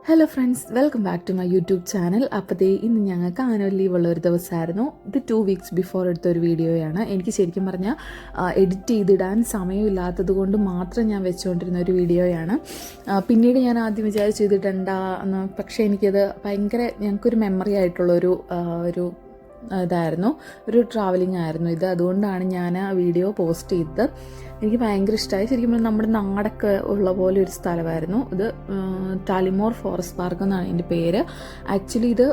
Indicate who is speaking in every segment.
Speaker 1: Hello friends, welcome back to my YouTube channel. അപ്പോഴത്തേ ഇന്ന് ഞങ്ങൾക്ക് ആനുവൽ ലീവ് ഉള്ള ഒരു ദിവസമായിരുന്നു. ഇത് 2 വീക്സ് ബിഫോർ എടുത്തൊരു വീഡിയോയാണ്. എനിക്ക് ശരിക്കും പറഞ്ഞാൽ എഡിറ്റ് ചെയ്തിടാൻ സമയമില്ലാത്തത് കൊണ്ട് മാത്രം ഞാൻ വെച്ചുകൊണ്ടിരുന്ന ഒരു വീഡിയോയാണ്. പിന്നീട് ഞാൻ ആദ്യം വിചാരിച്ചു ചെയ്തിടണ്ട എന്ന്, പക്ഷേ എനിക്കത് ഭയങ്കര ഞങ്ങൾക്കൊരു മെമ്മറി ആയിട്ടുള്ളൊരു ഒരു ഇതായിരുന്നു, ഒരു ട്രാവലിംഗ് ആയിരുന്നു ഇത്. അതുകൊണ്ടാണ് ഞാൻ ആ വീഡിയോ പോസ്റ്റ് ചെയ്തത്. എനിക്ക് ഭയങ്കര ഇഷ്ടമായി. ശരിക്കും നമ്മുടെ നാടൊക്കെ ഉള്ള പോലെ ഒരു സ്ഥലമായിരുന്നു ഇത്. ടാലിമോർ ഫോറസ്റ്റ് പാർക്ക് എന്നാണ് എൻ്റെ പേര്. ആക്ച്വലി ഇത്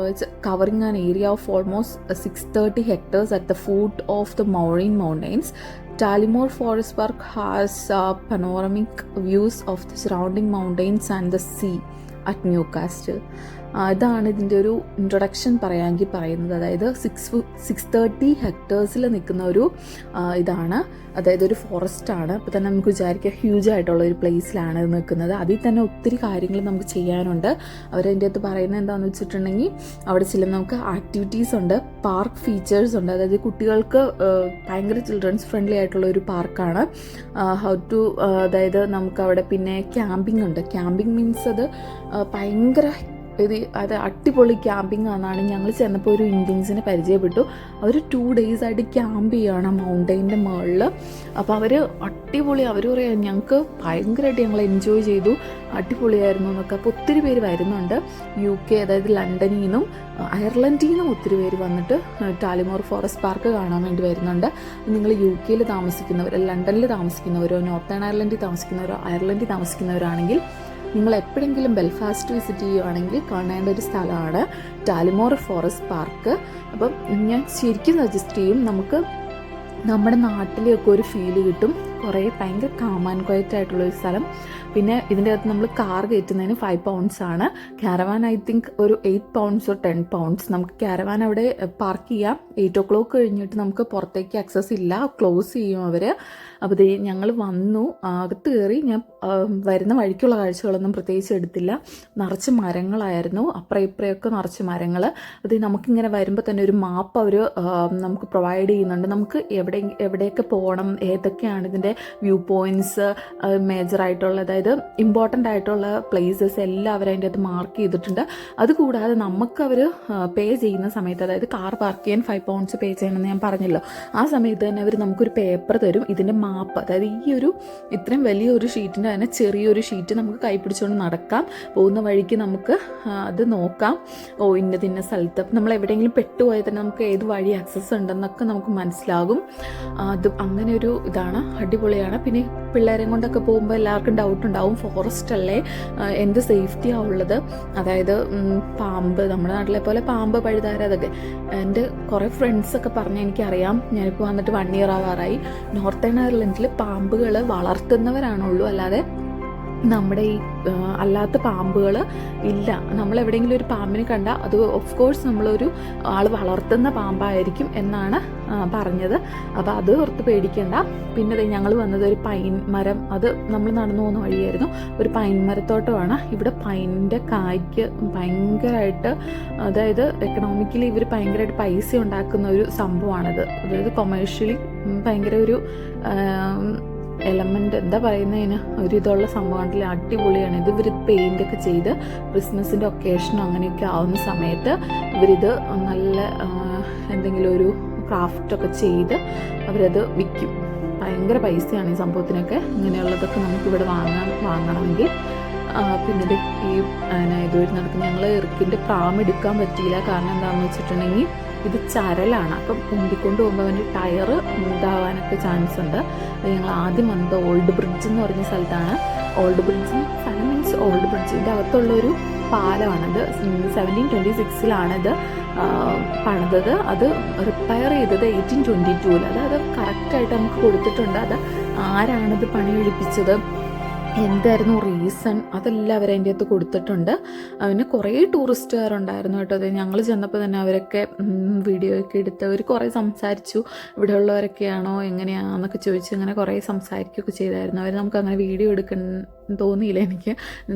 Speaker 1: it's covering an area of almost 630 hectares at the foot of the Maureen Mountains. Talimor Forest Park has panoramic views of the surrounding mountains and the sea at Newcastle. ഇതാണ് ഇതിൻ്റെ ഒരു introduction പറയാമെങ്കിൽ പറയുന്നത്. അതായത് 630 hectares നിൽക്കുന്ന ഒരു ഇതാണ്, അതായത് ഒരു ഫോറസ്റ്റാണ്. അപ്പോൾ തന്നെ നമുക്ക് വിചാരിക്കുക ഹ്യൂജ് ആയിട്ടുള്ള ഒരു പ്ലേസിലാണ് ഇത് നിൽക്കുന്നത്. അതിൽ തന്നെ ഒത്തിരി കാര്യങ്ങൾ നമുക്ക് ചെയ്യാനുണ്ട്. അവരതിൻ്റെ അകത്ത് പറയുന്നത് എന്താണെന്ന് വെച്ചിട്ടുണ്ടെങ്കിൽ, അവിടെ ചില നമുക്ക് ആക്ടിവിറ്റീസ് ഉണ്ട്, പാർക്ക് ഫീച്ചേഴ്സ് ഉണ്ട്. അതായത് കുട്ടികൾക്ക് ഭയങ്കര ചിൽഡ്രൻസ് ഫ്രണ്ട്ലി ആയിട്ടുള്ള ഒരു പാർക്കാണ്. അതായത് നമുക്കവിടെ പിന്നെ ക്യാമ്പിംഗ് ഉണ്ട്. ക്യാമ്പിംഗ് മീൻസ് അത് ഭയങ്കര അത് അടിപൊളി ക്യാമ്പിംഗ് ആണെന്നാണ്. ഞങ്ങൾ ചെന്നപ്പോൾ ഒരു ഇന്ത്യൻസിനെ പരിചയപ്പെട്ടു. അവർ 2 days ആയിട്ട് ക്യാമ്പ് ചെയ്യുകയാണ് മൗണ്ടൈൻ്റെ മുകളിൽ. അപ്പോൾ അവർ അടിപൊളി, അവർ പറയാം ഞങ്ങൾക്ക് ഭയങ്കരമായിട്ട് ഞങ്ങൾ എൻജോയ് ചെയ്തു, അടിപൊളിയായിരുന്നു എന്നൊക്കെ. അപ്പോൾ ഒത്തിരി പേര് വരുന്നുണ്ട്. UK, അതായത് ലണ്ടനിൽ നിന്നും അയർലൻഡിൽ നിന്നും ഒത്തിരി പേര് വന്നിട്ട് ടാലിമോർ ഫോറസ്റ്റ് പാർക്ക് കാണാൻ വേണ്ടി വരുന്നുണ്ട്. നിങ്ങൾ UK താമസിക്കുന്നവർ, ലണ്ടനിൽ താമസിക്കുന്നവരോ, നോർത്തേൺ അയർലൻഡിൽ താമസിക്കുന്നവരോ, അയർലൻഡിൽ താമസിക്കുന്നവരാണെങ്കിൽ നിങ്ങൾ എപ്പോഴെങ്കിലും ബെൽഫാസ്റ്റ് വിസിറ്റ് ചെയ്യുകയാണെങ്കിൽ കാണേണ്ട ഒരു സ്ഥലമാണ് ടാലിമോർ ഫോറസ്റ്റ് പാർക്ക്. അപ്പം ഞാൻ ശരിക്കും സജസ്റ്റ് ചെയ്യും. നമുക്ക് നമ്മുടെ നാട്ടിലെയൊക്കെ ഒരു ഫീല് കിട്ടും. കുറേ ഭയങ്കര കാം ആൻഡ് ക്വയറ്റ് ആയിട്ടുള്ളൊരു സ്ഥലം. പിന്നെ ഇതിൻ്റെ അകത്ത് നമ്മൾ കാർ കയറ്റുന്നതിന് 5 pounds ആണ്. ക്യാരവാൻ ഐ തിങ്ക് ഒരു 8 pounds or 10 pounds. നമുക്ക് ക്യാരവാൻ അവിടെ പാർക്ക് ചെയ്യാം. 8 o'clock കഴിഞ്ഞിട്ട് നമുക്ക് പുറത്തേക്ക് ആക്സസ് ഇല്ല, ക്ലോസ് ചെയ്യും അവർ. അപ്പോൾ ഞങ്ങൾ വന്നു, അകത്ത് കയറി. ഞാൻ വരുന്ന വഴിക്കുള്ള കാഴ്ചകളൊന്നും പ്രത്യേകിച്ച് എടുത്തില്ല. നിറച്ച് മരങ്ങളായിരുന്നു, അപ്പുറം ഇപ്പുറയൊക്കെ നിറച്ച് മരങ്ങൾ. അത് നമുക്കിങ്ങനെ വരുമ്പോൾ തന്നെ ഒരു മാപ്പ് അവർ നമുക്ക് പ്രൊവൈഡ് ചെയ്യുന്നുണ്ട്. നമുക്ക് എവിടെയൊക്കെ പോകണം, ഏതൊക്കെയാണ് ഇതിൻ്റെ വ്യൂ പോയിൻറ്റ്സ്, മേജറായിട്ടുള്ള, അതായത് ഇമ്പോർട്ടൻ്റ് ആയിട്ടുള്ള പ്ലേസസ് എല്ലാം അവർ അതിൻ്റെ അകത്ത് മാർക്ക് ചെയ്തിട്ടുണ്ട്. അതുകൂടാതെ നമുക്ക് അവർ പേ ചെയ്യുന്ന സമയത്ത്, അതായത് കാർ പാർക്ക് ചെയ്യാൻ 5 pounds പേ ചെയ്യണമെന്ന് ഞാൻ പറഞ്ഞല്ലോ, ആ സമയത്ത് തന്നെ അവർ നമുക്കൊരു പേപ്പർ തരും. ഇതിൻ്റെ മാപ്പ്, അതായത് ഈ ഒരു ഇത്രയും വലിയൊരു ഷീറ്റിൻ്റെ തന്നെ ചെറിയൊരു ഷീറ്റ് നമുക്ക് കൈ പിടിച്ചുകൊണ്ട് നടക്കാം. പോകുന്ന വഴിക്ക് നമുക്ക് അത് നോക്കാം. ഇന്ന സ്ഥലത്ത് നമ്മൾ എവിടെയെങ്കിലും പെട്ടുപോയാൽ തന്നെ നമുക്ക് ഏത് വഴി ആക്സസ് ഉണ്ടെന്നൊക്കെ നമുക്ക് മനസ്സിലാകും. അത് അങ്ങനെ ഒരു ഇതാണ്, അടിപൊളിയാണ്. പിന്നെ പിള്ളേരെ കൊണ്ടൊക്കെ പോകുമ്പോൾ എല്ലാവർക്കും ഡൗട്ട് ഉണ്ടാവും, ഫോറസ്റ്റ് അല്ലേ, എന്ത് സേഫ്റ്റിയാണ് ഉള്ളത്. അതായത് പാമ്പ്, നമ്മുടെ നാട്ടിലെ പോലെ പാമ്പ്, പഴുതാര, അതൊക്കെ എൻ്റെ കുറേ ഫ്രണ്ട്സൊക്കെ പറഞ്ഞ് എനിക്കറിയാം. ഞാനിപ്പോൾ വന്നിട്ട് 1 year ആവാറായി. നോർത്തേൺ അയർലൻഡിൽ പാമ്പുകൾ വളർത്തുന്നവരാണുള്ളൂ, അല്ലാതെ നമ്മുടെ ഈ അല്ലാത്ത പാമ്പുകൾ ഇല്ല. നമ്മളെവിടെയെങ്കിലും ഒരു പാമ്പിനെ കണ്ടാൽ അത് ഓഫ് കോഴ്സ് നമ്മളൊരു ആൾ വളർത്തുന്ന പാമ്പായിരിക്കും എന്നാണ് പറഞ്ഞത്. അപ്പോൾ അത് ഓർത്ത് പേടിക്കേണ്ട. പിന്നെ ഞങ്ങൾ വന്നത് ഒരു പൈൻ മരം, അത് നമ്മൾ നടന്നു പോകുന്ന വഴിയായിരുന്നു. ഒരു പൈൻ മരത്തോട്ടമാണ്. ഇവിടെ പൈനിൻ്റെ കായ്ക്ക് ഭയങ്കരമായിട്ട്, അതായത് എക്കണോമിക്കലി ഇവർ ഭയങ്കരമായിട്ട് പൈസ ഉണ്ടാക്കുന്ന ഒരു സംഭവമാണിത്. അതായത് കൊമേഴ്ഷ്യലി ഭയങ്കര ഒരു എലമെൻ്റ്, എന്താ പറയുന്നതിന്, ഒരു ഇതുള്ള സംഭവമാണെങ്കിൽ അടിപൊളിയാണ് ഇത്. ഇവർ പെയിൻ്റൊക്കെ ചെയ്ത് ക്രിസ്മസിൻ്റെ ഒക്കേഷനോ അങ്ങനെയൊക്കെ ആവുന്ന സമയത്ത് ഇവരിത് നല്ല എന്തെങ്കിലും ഒരു ക്രാഫ്റ്റൊക്കെ ചെയ്ത് അവരത് വിൽക്കും. ഭയങ്കര പൈസയാണ് ഈ സംഭവത്തിനൊക്കെ. ഇങ്ങനെയുള്ളതൊക്കെ നമുക്കിവിടെ വാങ്ങണമെങ്കിൽ. പിന്നെ ഈ ഇതുവഴി നടക്കും. ഞങ്ങൾ ഇറുക്കിൻ്റെ പ്രാം എടുക്കാൻ പറ്റിയില്ല. കാരണം എന്താണെന്ന് വെച്ചിട്ടുണ്ടെങ്കിൽ ഇത് ചരലാണ്. അപ്പം ഉന്തിക്കൊണ്ട് പോകുമ്പോൾ അവൻ്റെ ടയറ് ഇതാവാനൊക്കെ ചാൻസ് ഉണ്ട്. ഞങ്ങൾ ആദ്യം വന്നത് ഓൾഡ് ബ്രിഡ്ജ് എന്ന് പറഞ്ഞ സ്ഥലത്താണ്. ഓൾഡ് ബ്രിഡ്ജ് മീൻസ് ഓൾഡ് ബ്രിഡ്ജിൻ്റെ അകത്തുള്ളൊരു പാലമാണത്. 1726 ഇത് പണിതത്. അത് റിപ്പയർ ചെയ്തത് 1822. അതായത് കറക്റ്റായിട്ട് നമുക്ക് കൊടുത്തിട്ടുണ്ട്. അത് ആരാണത് പണി കഴിപ്പിച്ചത്, എന്തായിരുന്നു റീസൺ, അതെല്ലാം അവർ അതിൻ്റെ അകത്ത് കൊടുത്തിട്ടുണ്ട്. പിന്നെ കുറേ ടൂറിസ്റ്റുകാരുണ്ടായിരുന്നു കേട്ടോ. അത് ഞങ്ങൾ ചെന്നപ്പോൾ തന്നെ അവരൊക്കെ വീഡിയോ ഒക്കെ എടുത്ത് അവർ കുറേ സംസാരിച്ചു. ഇവിടെ ഉള്ളവരൊക്കെയാണോ എങ്ങനെയാണെന്നൊക്കെ ചോദിച്ച് അങ്ങനെ കുറേ സംസാരിക്കുകയൊക്കെ ചെയ്തായിരുന്നു അവർ. നമുക്ക് അങ്ങനെ വീഡിയോ എടുക്കാൻ തോന്നിയില്ല എനിക്ക്.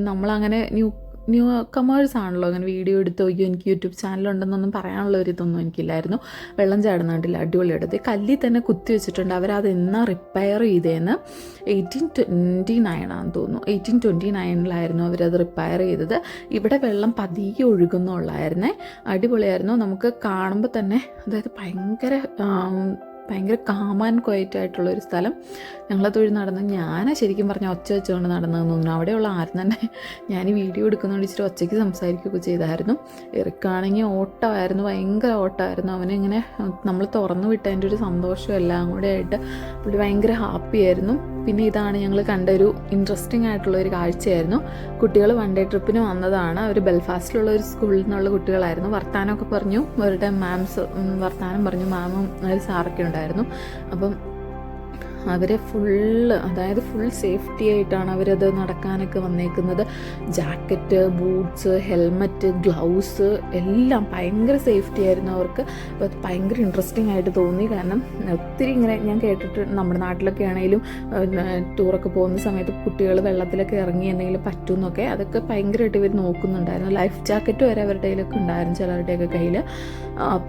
Speaker 1: നമ്മളങ്ങനെ ന്യൂ കമേഴ്സ് ആണല്ലോ, അങ്ങനെ വീഡിയോ എടുത്തോ എനിക്ക് യൂട്യൂബ് ചാനലുണ്ടെന്നൊന്നും പറയാനുള്ള ഒരു ഇതൊന്നും എനിക്കില്ലായിരുന്നു. വെള്ളം ചാടുന്ന കണ്ടില്ല, അടിപൊളിയെടുത്ത് കല്ലിൽ തന്നെ കുത്തി വെച്ചിട്ടുണ്ട്. അവരത് എന്നാ റിപ്പയർ ചെയ്തതെന്ന് 1829 ആണെന്ന് തോന്നുന്നു. 1829 അവരത് റിപ്പയർ ചെയ്തത്. ഇവിടെ വെള്ളം പതിയെ ഒഴുകുന്നുള്ളായിരുന്നേ. അടിപൊളിയായിരുന്നു. നമുക്ക് കാണുമ്പോൾ തന്നെ അതായത് ഭയങ്കര കാം ആൻഡ് ക്വയറ്റ് ആയിട്ടുള്ളൊരു സ്ഥലം. ഞങ്ങളത് വഴി നടന്ന് ഞാൻ ശരിക്കും പറഞ്ഞാൽ ഒച്ച വെച്ചുകൊണ്ട് നടന്നതെന്ന് തോന്നുന്നു. അവിടെയുള്ള ആരും തന്നെ ഞാൻ ഈ വീഡിയോ എടുക്കുന്നതുകൊണ്ട് ഇച്ചിരി ഒച്ചയ്ക്ക് സംസാരിക്കുകയൊക്കെ ചെയ്തായിരുന്നു. ഇറക്കാണെങ്കിൽ ഓട്ടമായിരുന്നു, ഭയങ്കര ഓട്ടമായിരുന്നു. അവനിങ്ങനെ നമ്മൾ തുറന്നു വിട്ടതിൻ്റെ ഒരു സന്തോഷം എല്ലാം കൂടെ ആയിട്ട് പുള്ളി ഭയങ്കര ഹാപ്പി ആയിരുന്നു. പിന്നെ ഇതാണ് ഞങ്ങൾ കണ്ട ഒരു ഇൻട്രസ്റ്റിംഗ് ആയിട്ടുള്ളൊരു കാഴ്ചയായിരുന്നു. കുട്ടികൾ വൺ ഡേ ട്രിപ്പിന് വന്നതാണ്. അവർ ബെൽഫാസ്റ്റിലുള്ള ഒരു സ്കൂളിൽ നിന്നുള്ള കുട്ടികളായിരുന്നു. വർത്താനമൊക്കെ പറഞ്ഞു, അവരുടെ വർത്താനം പറഞ്ഞു, മാമും ഒരു സാറൊക്കെ ഉണ്ടായിരുന്നു. അപ്പം അവരെ അതായത് ഫുൾ സേഫ്റ്റി ആയിട്ടാണ് അവരത് നടക്കാനൊക്കെ വന്നേക്കുന്നത്. ജാക്കറ്റ്, ബൂട്ട്സ്, ഹെൽമറ്റ്, ഗ്ലൗസ് എല്ലാം ഭയങ്കര സേഫ്റ്റി ആയിരുന്നു അവർക്ക്. അപ്പോൾ അത് ഭയങ്കര ഇൻട്രസ്റ്റിംഗ് ആയിട്ട് തോന്നി. കാരണം ഒത്തിരി ഇങ്ങനെ ഞാൻ കേട്ടിട്ട് നമ്മുടെ നാട്ടിലൊക്കെ ആണെങ്കിലും ടൂറൊക്കെ പോകുന്ന സമയത്ത് കുട്ടികൾ വെള്ളത്തിലൊക്കെ ഇറങ്ങി എന്തെങ്കിലും പറ്റുമെന്നൊക്കെ അതൊക്കെ ഭയങ്കരമായിട്ട് ഇവർ നോക്കുന്നുണ്ടായിരുന്നു. ലൈഫ് ജാക്കറ്റ് വരെ അവരുടെ കയ്യിലൊക്കെ ഉണ്ടായിരുന്നു, ചിലരുടെയൊക്കെ കയ്യിൽ.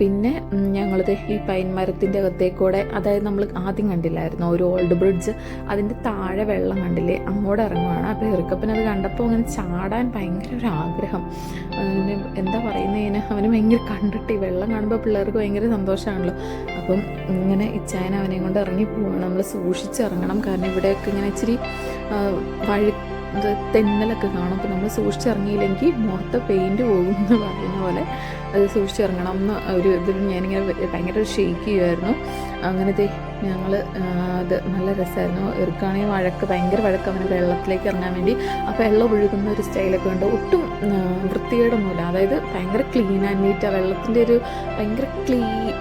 Speaker 1: പിന്നെ ഞങ്ങളിത് ഈ പൈൻ മരത്തിൻ്റെ അകത്തേക്കൂടെ, അതായത് നമ്മൾ ആദ്യം കണ്ടില്ലായിരുന്നു ഒരു ഓൾഡ് ബ്രിഡ്ജ്, അതിൻ്റെ താഴെ വെള്ളം കണ്ടില്ലേ, അങ്ങോട്ട് ഇറങ്ങുവാണ്. അപ്പോൾ ഇറുക്കപ്പൻ അത് കണ്ടപ്പോൾ അങ്ങനെ ചാടാൻ ഭയങ്കര ഒരു ആഗ്രഹം. എന്താ പറയുന്നതിന്, അവന് ഭയങ്കര കണ്ടിട്ട് ഈ വെള്ളം കാണുമ്പോൾ പിള്ളേർക്ക് ഭയങ്കര സന്തോഷമാണല്ലോ. അപ്പം ഇങ്ങനെ ഇച്ചായൻ അവനെയും കൊണ്ട് ഇറങ്ങി പോവുകയാണ്. നമ്മൾ സൂക്ഷിച്ചിറങ്ങണം, കാരണം ഇവിടെയൊക്കെ ഇങ്ങനെ ഇച്ചിരി തെന്നലൊക്കെ കാണും. അപ്പോൾ നമ്മൾ സൂക്ഷിച്ചിറങ്ങിയില്ലെങ്കിൽ മൊത്തം പെയിൻറ്റ് പോകും എന്ന് പറയുന്ന പോലെ അത് സൂക്ഷിച്ചിറങ്ങണം എന്ന് ഒരു ഇതിൽ ഞാനിങ്ങനെ ഭയങ്കര ഷെയ്ക്ക് ചെയ്യുമായിരുന്നു. അങ്ങനത്തെ ഞങ്ങൾ അത് നല്ല രസമായിരുന്നു. ഇറുക്കാണെങ്കിൽ ഭയങ്കര വഴക്ക് അവന് വെള്ളത്തിലേക്ക് ഇറങ്ങാൻ വേണ്ടി. അപ്പോൾ വെള്ളം ഒഴുകുന്ന ഒരു സ്റ്റൈലൊക്കെ ഉണ്ട്, ഒട്ടും വൃത്തികേടൊന്നുമില്ല. അതായത് ഭയങ്കര ക്ലീൻ ആൻഡ് നീറ്റ്. ആ വെള്ളത്തിൻ്റെ ഒരു ഭയങ്കര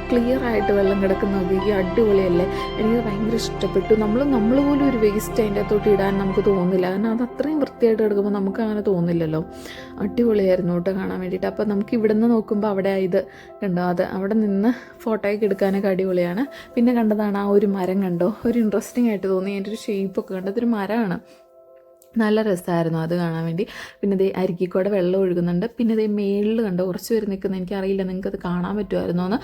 Speaker 1: ക്ലിയർ ആയിട്ട് വെള്ളം കിടക്കുന്നത് ഈ അടിപൊളിയല്ലേ. എനിക്ക് ഭയങ്കര ഇഷ്ടപ്പെട്ടു. നമ്മൾ പോലും ഒരു വേസ്റ്റ് അതിൻ്റെ അകത്തോട്ട് ഇടാൻ നമുക്ക് തോന്നില്ല, കാരണം അത് അത്രയും വൃത്തിയായിട്ട് കിടക്കുമ്പോൾ നമുക്ക് അങ്ങനെ തോന്നില്ലല്ലോ. അടിപൊളിയായിരുന്നു കേട്ടോ കാണാൻ വേണ്ടിയിട്ട്. അപ്പോൾ നമുക്ക് ഇവിടെ നിന്ന് നോക്കുമ്പോൾ അവിടെ ഇത് കണ്ടോ, അത് അവിടെ നിന്ന് ഫോട്ടോയൊക്കെ എടുക്കാനൊക്കെ അടിപൊളിയാണ്. പിന്നെ കണ്ടതാണ് ആ ഒരു മരം, കണ്ടോ, ഒരു ഇൻട്രസ്റ്റിംഗ് ആയിട്ട് തോന്നി. അതിൻ്റെ ഒരു ഷേപ്പൊക്കെ കണ്ടോ, അതൊരു മരമാണ്. നല്ല രസമായിരുന്നു അത് കാണാൻ വേണ്ടി. പിന്നെ ദേ അരികിക്കൂടെ വെള്ളം ഒഴുകുന്നുണ്ട്. പിന്നെ ദേ മേളിൽ കണ്ടോ കുറച്ച് പേര് നിൽക്കുന്നത്, എനിക്കറിയില്ല നിങ്ങൾക്കത് കാണാൻ പറ്റുമായിരുന്നോ എന്ന്.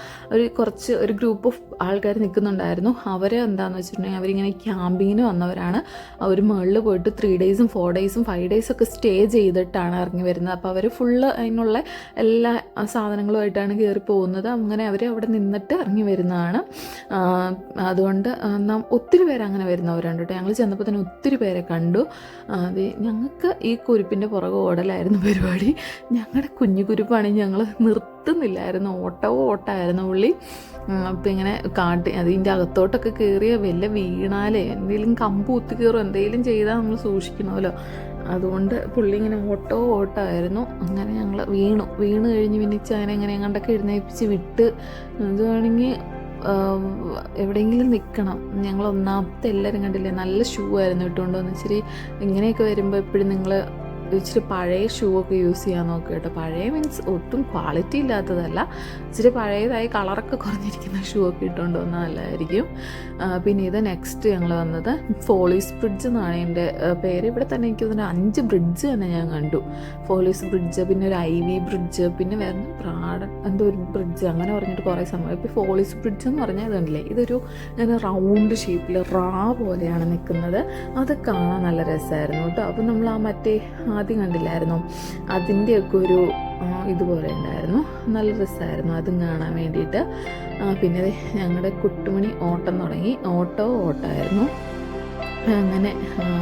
Speaker 1: ഒരു ഗ്രൂപ്പ് ഓഫ് ആൾക്കാർ നിൽക്കുന്നുണ്ടായിരുന്നു. അവർ എന്താണെന്ന് വെച്ചിട്ടുണ്ടെങ്കിൽ അവരിങ്ങനെ ക്യാമ്പിങ്ങിന് വന്നവരാണ്. അവർ മുകളിൽ പോയിട്ട് 3 ഡേയ്സും 4 ഡേയ്സും 5 ഡേയ്സൊക്കെ സ്റ്റേ ചെയ്തിട്ടാണ് ഇറങ്ങി വരുന്നത്. അപ്പോൾ അവർ ഫുള്ള് അതിനുള്ള എല്ലാ സാധനങ്ങളുമായിട്ടാണ് കയറി പോകുന്നത്. അങ്ങനെ അവർ അവിടെ നിന്നിട്ട് ഇറങ്ങി വരുന്നതാണ്. അതുകൊണ്ട് ഒത്തിരി പേര് അങ്ങനെ വരുന്നവരുണ്ട് കേട്ടോ. ഞങ്ങൾ ചെന്നപ്പോൾ തന്നെ ഒത്തിരി പേരെ കണ്ടു. അതെ, ഞങ്ങൾക്ക് ഈ കുരുപ്പിൻ്റെ പുറകെ ഓടലായിരുന്നു പരിപാടി. ഞങ്ങളുടെ കുഞ്ഞു കുരുപ്പാണെങ്കിൽ ഞങ്ങൾ നിർത്തുന്നില്ലായിരുന്നു, ഓട്ടമായിരുന്നു പുള്ളി. അപ്പം ഇങ്ങനെ അതിൻ്റെ അകത്തോട്ടൊക്കെ കയറിയ വല്ല വീണാലേ എന്തെങ്കിലും കമ്പ് കുത്തി കയറും എന്തെങ്കിലും ചെയ്താൽ നമ്മൾ സൂക്ഷിക്കണമല്ലോ. അതുകൊണ്ട് പുള്ളി ഇങ്ങനെ ഓട്ടമായിരുന്നു. അങ്ങനെ ഞങ്ങൾ വീണ് കഴിഞ്ഞ് പിന്നെ ഇച്ചായനെ എങ്ങനെ കണ്ടൊക്കെ എഴുന്നേൽപ്പിച്ച് വിട്ട്. ഇതാണെങ്കിൽ എവിടെയെങ്കിലും നിൽക്കണം. ഞങ്ങൾ ഒന്നാമത്തെ എല്ലാവരും കണ്ടില്ലേ, നല്ല ഷൂ ആയിരുന്നു ഇട്ടുകൊണ്ട് വന്ന്. ഇച്ചിരി ഇങ്ങനെയൊക്കെ വരുമ്പോൾ എപ്പോഴും നിങ്ങൾ ഇച്ചിരി പഴയ ഷൂ ഒക്കെ യൂസ് ചെയ്യാൻ നോക്കുക കേട്ടോ. പഴയ മീൻസ് ഒട്ടും ക്വാളിറ്റി ഇല്ലാത്തതല്ല, ഇച്ചിരി പഴയതായി കളറൊക്കെ കുറഞ്ഞിരിക്കുന്ന ഷൂ ഒക്കെ ഇട്ടുകൊണ്ട് വന്നാൽ നല്ലതായിരിക്കും. പിന്നെ ഇത് നെക്സ്റ്റ് ഞങ്ങൾ വന്നത് ഫോളീസ് ബ്രിഡ്ജ് എന്നാണ് എൻ്റെ പേര്. ഇവിടെ തന്നെ എനിക്ക് തോന്നുന്നു 5 ബ്രിഡ്ജ് തന്നെ ഞാൻ കണ്ടു. ഫോളീസ് ബ്രിഡ്ജ്, പിന്നെ ഒരു IV ബ്രിഡ്ജ്, പിന്നെ വേറെ എന്തോ ഒരു ബ്രിഡ്ജ്, അങ്ങനെ പറഞ്ഞിട്ട് കുറേ സമയം. ഇപ്പോൾ ഫോളീസ് ബ്രിഡ്ജ് എന്ന് പറഞ്ഞാൽ ഇതുണ്ടല്ലേ, ഇതൊരു ഇങ്ങനെ റൗണ്ട് ഷേപ്പിൽ പോലെയാണ് നിൽക്കുന്നത്. അത് കാണാൻ നല്ല രസമായിരുന്നു കേട്ടോ. അപ്പം നമ്മൾ ആ മറ്റേ ആദ്യം കണ്ടില്ലായിരുന്നു, അതിൻ്റെയൊക്കെ ഒരു ഇതുപോലെ ഉണ്ടായിരുന്നു. നല്ല രസമായിരുന്നു അതും കാണാൻ വേണ്ടിയിട്ട്. പിന്നെ ഞങ്ങളുടെ കുട്ടുമണി ഓട്ടം തുടങ്ങി. ഓട്ടമായിരുന്നു അങ്ങനെ.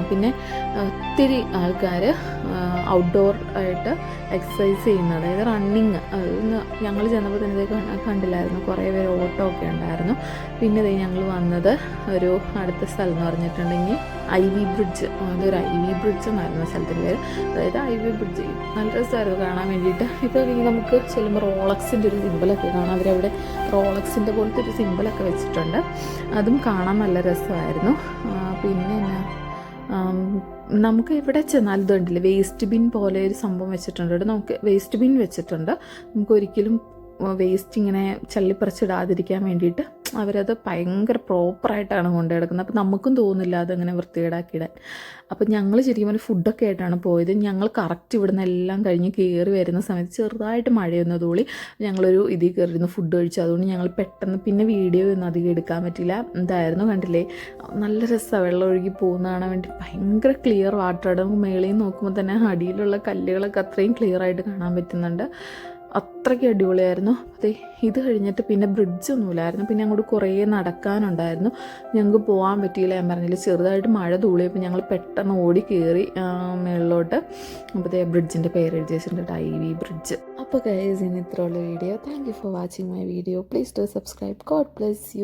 Speaker 1: പിന്നെ ഒത്തിരി ആൾക്കാർ ഔട്ട്ഡോർ ആയിട്ട് എക്സസൈസ് ചെയ്യുന്നത്, അതായത് റണ്ണിങ്. ഞങ്ങൾ ചെന്നപ്പോൾ തന്നെ കണ്ടില്ലായിരുന്നു, കുറേ പേര് ഓട്ടമൊക്കെ ഉണ്ടായിരുന്നു. പിന്നെ ഞങ്ങൾ വന്നത് ഒരു അടുത്ത സ്ഥലം എന്ന് പറഞ്ഞിട്ടുണ്ടെങ്കിൽ IV ബ്രിഡ്ജ്. അതൊരു IV ബ്രിഡ്ജ് എന്നായിരുന്നു സ്ഥലത്തിൻ്റെ പേര്. അതായത് IV ബ്രിഡ്ജ് നല്ല രസമായിരുന്നു കാണാൻ വേണ്ടിയിട്ട്. ഇപ്പോൾ നമുക്ക് ചെല്ലുമ്പോൾ റോളക്സിൻ്റെ ഒരു സിമ്പിളൊക്കെ കാണാം. അവരവിടെ റോളക്സിൻ്റെ പോലത്തെ ഒരു സിമ്പിളൊക്കെ വെച്ചിട്ടുണ്ട്. അതും കാണാൻ നല്ല രസമായിരുന്നു. പിന്നെ നമുക്ക് എവിടെ ചെന്നാലും ഇതുണ്ടല്ലേ, വേസ്റ്റ് ബിൻ പോലെ ഒരു സംഭവം വെച്ചിട്ടുണ്ട്. ഇവിടെ നമുക്ക് വേസ്റ്റ് ബിൻ വെച്ചിട്ടുണ്ട്. നമുക്ക് ഒരിക്കലും വേസ്റ്റ് ഇങ്ങനെ ചള്ളിപ്പറിച്ചിടാതിരിക്കാൻ വേണ്ടിയിട്ട് അവരത് ഭയങ്കര പ്രോപ്പറായിട്ടാണ് കൊണ്ടു കിടക്കുന്നത്. അപ്പോൾ നമുക്കും തോന്നില്ല അതങ്ങനെ വൃത്തികേടാക്കിയിടാൻ. അപ്പോൾ ഞങ്ങൾ ശരിക്കും പറഞ്ഞാൽ ഫുഡൊക്കെ ആയിട്ടാണ് പോയത്. ഞങ്ങൾ കറക്റ്റ് ഇവിടുന്ന് എല്ലാം കഴിഞ്ഞ് കയറി വരുന്ന സമയത്ത് ചെറുതായിട്ട് മഴയൊന്ന് തൂളി. ഞങ്ങളൊരു ഇതിൽ കയറിയിരുന്ന് ഫുഡ് കഴിച്ചു. അതുകൊണ്ട് ഞങ്ങൾ പെട്ടെന്ന് പിന്നെ വീഡിയോ ഒന്നും അധികം എടുക്കാൻ പറ്റില്ല. എന്തായിരുന്നു കണ്ടില്ലേ, നല്ല രസമാണ് വെള്ളം ഒഴുകി പോകുന്ന കാണാൻ വേണ്ടി. ഭയങ്കര ക്ലിയർ വാട്ടറാണ്. നമുക്ക് മേളിൽ നിന്ന് നോക്കുമ്പോൾ തന്നെ അടിയിലുള്ള കല്ലുകളൊക്കെ അത്രയും ക്ലിയർ ആയിട്ട് കാണാൻ പറ്റുന്നുണ്ട്. അത്രയ്ക്ക് അടിപൊളിയായിരുന്നു. അതെ, ഇത് കഴിഞ്ഞിട്ട് പിന്നെ ബ്രിഡ്ജൊന്നുമില്ലായിരുന്നു. പിന്നെ അങ്ങോട്ട് കുറേ നടക്കാനുണ്ടായിരുന്നു. ഞങ്ങൾക്ക് പോകാൻ പറ്റിയില്ല. ഞാൻ പറഞ്ഞില്ല, ചെറുതായിട്ട് മഴ തൂളിയപ്പോൾ ഞങ്ങൾ പെട്ടെന്ന് ഓടി കയറി മുകളിലോട്ട്. അപ്പോൾ ബ്രിഡ്ജിൻ്റെ പേര് എഴുതി വെച്ചിട്ടുണ്ട്, ഐവി ബ്രിഡ്ജ്. അപ്പോൾ ഗൈസ്, ഇനി ഇത്രയുള്ള video. Thank you for watching my video. Please do subscribe. God bless you.